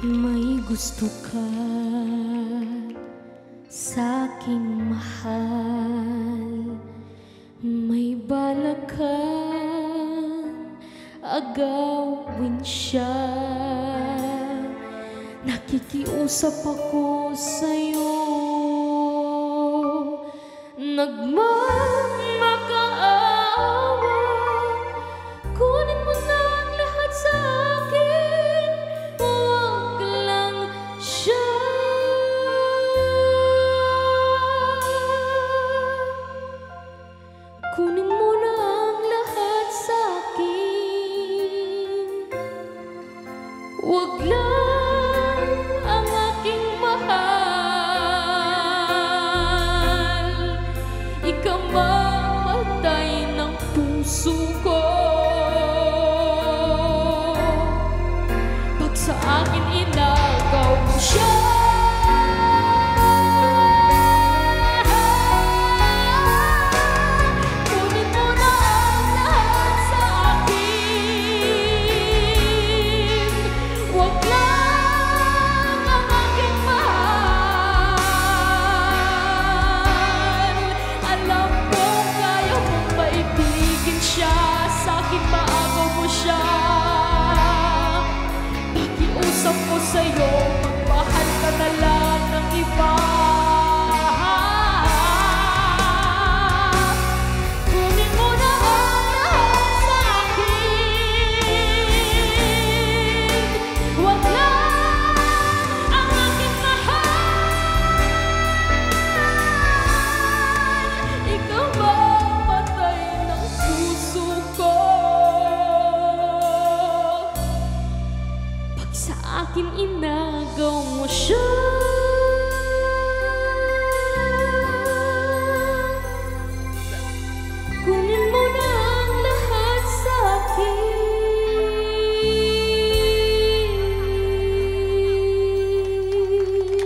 May gusto ka sa'king mahal, may balak kang agawin siya. Nakikiusap ako sa'yo, nagmamakaawa. Kunin mo na ang lahat sa akin, huwag lang siya. Kunin mo na ang lahat sa akin, huwag lang ang aking mahal. Ikamamatay ng puso ko pag sa akin inagaw mo siya. Kunin mo na ang lahat sa akin, huwag lang ang aking mahal. Alam ko kaya mong maibigin siya, sa'kin maagaw mo siya. Pakiusap ko sa'yo, magmahal ka na lang ng iba. Kunin mo na ang lahat sa akin, huwag lang ang aking mahal. Ikaw ba patay ng puso ko pag sa akin inagaw mo siya?